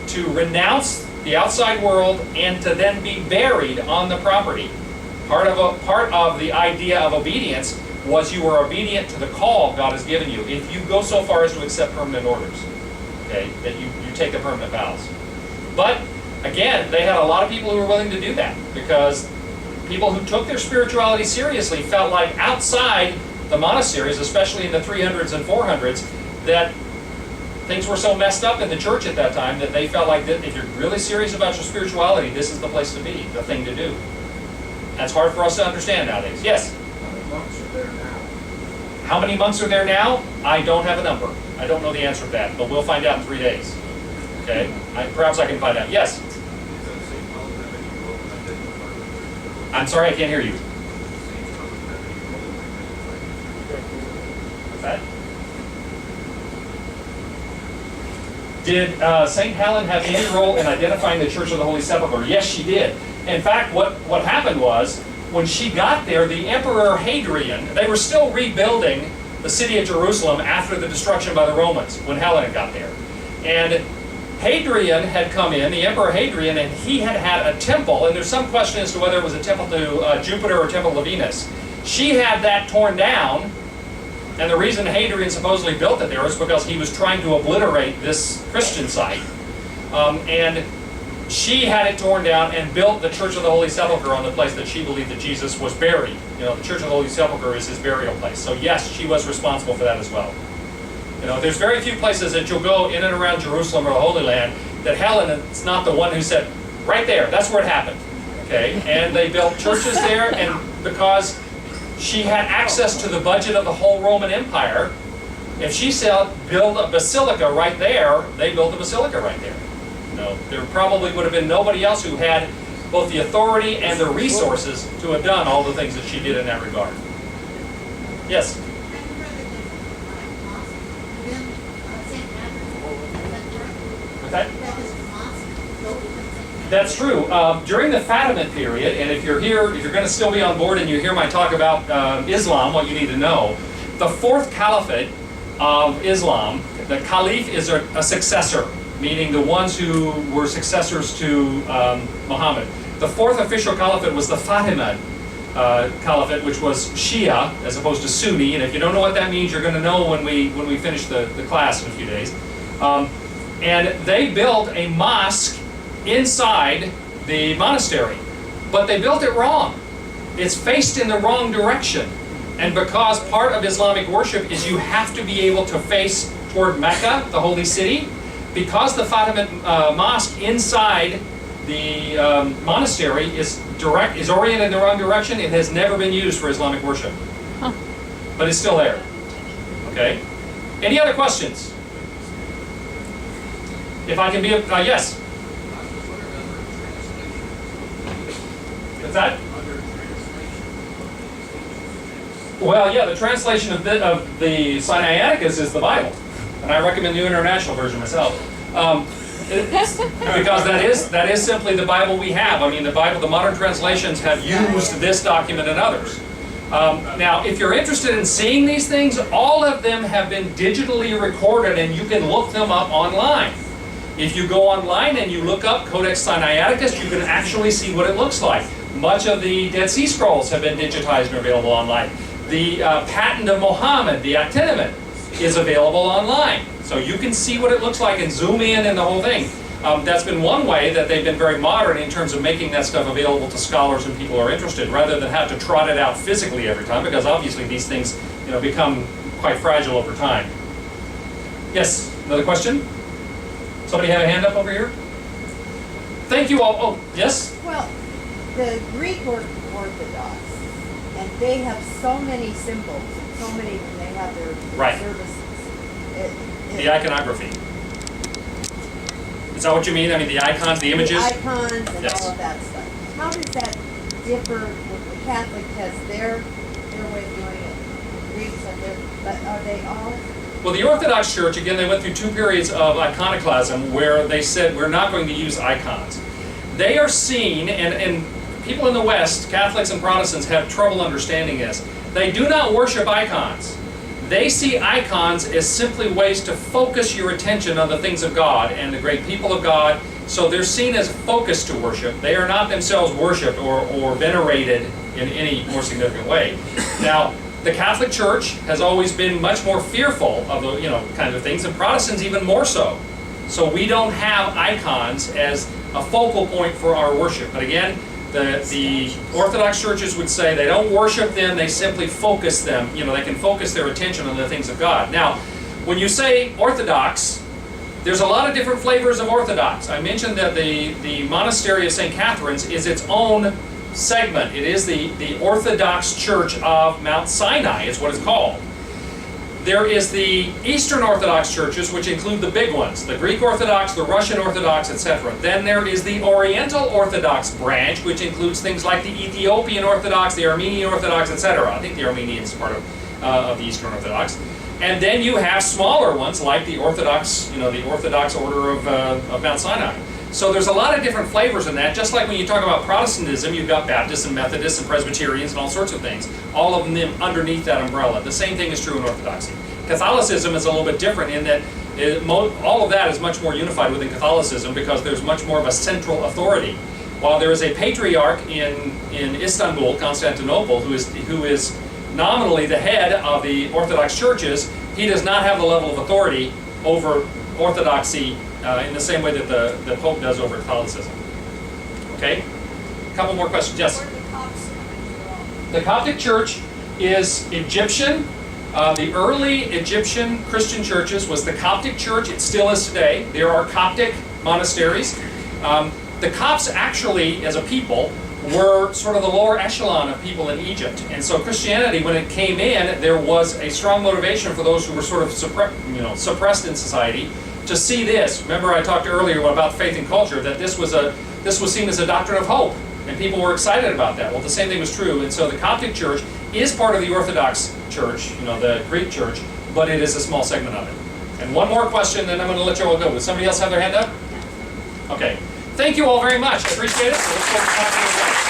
S1: to renounce the outside world, and to then be buried on the property. Part of the idea of obedience was you were obedient to the call God has given you. If you go so far as to accept permanent orders, okay, that you take the permanent vows. But again, they had a lot of people who were willing to do that, because people who took their spirituality seriously felt like outside the monasteries, especially in the 300s and 400s, that things were so messed up in the church at that time that they felt like that if you're really serious about your spirituality, this is the place to be, the thing to do. That's hard for us to understand nowadays. Yes?
S2: How many monks are there now?
S1: How many monks are there now? I don't have a number. I don't know the answer to that, but we'll find out in 3 days. Okay? Perhaps I can find out. Yes? I'm sorry, I can't hear you. What's that? Did St. Helen have any role in identifying the Church of the Holy Sepulchre? Yes, she did. In fact, what happened was, when she got there, the Emperor Hadrian, they were still rebuilding the city of Jerusalem after the destruction by the Romans, when Helen got there. And Hadrian had come in, the Emperor Hadrian, and he had had a temple, and there's some question as to whether it was a temple to Jupiter or a temple to Venus. She had that torn down, and the reason Hadrian supposedly built it there is because he was trying to obliterate this Christian site. And she had it torn down and built the Church of the Holy Sepulchre on the place that she believed that Jesus was buried. The Church of the Holy Sepulchre is his burial place. So yes, she was responsible for that as well. There's very few places that you'll go in and around Jerusalem or the Holy Land that Helen is not the one who said, right there, that's where it happened. Okay? And they built churches there, and because she had access to the budget of the whole Roman Empire, if she said, build a basilica right there, they built a basilica right there. There probably would have been nobody else who had both the authority and the resources to have done all the things that she did in that regard. Yes? Okay. That's true. During the Fatimid period, and if you're going to still be on board and you hear my talk about Islam, what you need to know, the fourth caliphate of Islam, the caliph is a successor, meaning the ones who were successors to Muhammad. The fourth official caliphate was the Fatimid caliphate, which was Shia as opposed to Sunni. And if you don't know what that means, you're going to know when we finish the class in a few days. And they built a mosque inside the monastery, but they built it wrong. It's faced in the wrong direction. And because part of Islamic worship is you have to be able to face toward Mecca, the holy city, because the Fatimid mosque inside the monastery is oriented in the wrong direction, it has never been used for Islamic worship. Huh. But it's still there. Okay? Any other questions? If I can be yes? What's that? Well, yeah, the translation of the Sinaiticus is the Bible, and I recommend the New International Version myself, because that is simply the Bible we have. I mean, the Bible, the modern translations have used this document and others. Now, if you're interested in seeing these things, all of them have been digitally recorded, and you can look them up online. If you go online and you look up Codex Sinaiticus, you can actually see what it looks like. Much of the Dead Sea Scrolls have been digitized and available online. The Patent of Muhammad, the Actinament, is available online. So you can see what it looks like and zoom in and the whole thing. That's been one way that they've been very modern in terms of making that stuff available to scholars and people who are interested, rather than have to trot it out physically every time, because obviously these things, become quite fragile over time. Yes, another question? Somebody have a hand up over here? Thank you all. Oh, yes?
S4: Well, the Greek Orthodox, and they have so many symbols, and so many when they have their
S1: Right.
S4: services.
S1: The iconography. Is that what you mean? I mean, the icons, the images?
S4: The icons and
S1: Yes.
S4: all of that stuff. How does that differ with the Catholic has their way of doing it? Greeks have their, but are they all?
S1: Well, the Orthodox Church, again, they went through 2 periods of iconoclasm where they said, we're not going to use icons. They are seen, and people in the West, Catholics and Protestants, have trouble understanding this. They do not worship icons. They see icons as simply ways to focus your attention on the things of God and the great people of God. So they're seen as a focus to worship. They are not themselves worshipped or venerated in any more significant way. Now, the Catholic Church has always been much more fearful of the kinds of things, and Protestants even more so. So we don't have icons as a focal point for our worship. But again, the Orthodox churches would say they don't worship them, they simply focus them. They can focus their attention on the things of God. Now, when you say Orthodox, there's a lot of different flavors of Orthodox. I mentioned that the monastery of St. Catherine's is its own segment. It is the Orthodox Church of Mount Sinai, is what it's called. There is the Eastern Orthodox churches, which include the big ones, the Greek Orthodox, the Russian Orthodox, etc. Then there is the Oriental Orthodox branch, which includes things like the Ethiopian Orthodox, the Armenian Orthodox, etc. I think the Armenian is part of the Eastern Orthodox. And then you have smaller ones like the Orthodox, the Orthodox Order of Mount Sinai. So there's a lot of different flavors in that. Just like when you talk about Protestantism, you've got Baptists and Methodists and Presbyterians and all sorts of things, all of them underneath that umbrella. The same thing is true in Orthodoxy. Catholicism is a little bit different in that all of that is much more unified within Catholicism because there's much more of a central authority. While there is a patriarch in Istanbul, Constantinople, who is nominally the head of the Orthodox churches, he does not have the level of authority over Orthodoxy in the same way that the Pope does over Catholicism. Okay? A couple more questions. Yes?
S5: Where the Copts from?
S1: The Coptic Church is Egyptian. The early Egyptian Christian churches was the Coptic Church. It still is today. There are Coptic monasteries. The Copts actually, as a people, were sort of the lower echelon of people in Egypt. And so Christianity, when it came in, there was a strong motivation for those who were sort of suppressed in society to see this. Remember I talked earlier about faith and culture, that this was seen as a doctrine of hope, and people were excited about that. Well, the same thing was true, and so the Coptic Church is part of the Orthodox Church, the Greek Church, but it is a small segment of it. And one more question, then I'm going to let you all go. Would somebody else have their hand up? Okay. Thank you all very much. I appreciate it. So let's go to the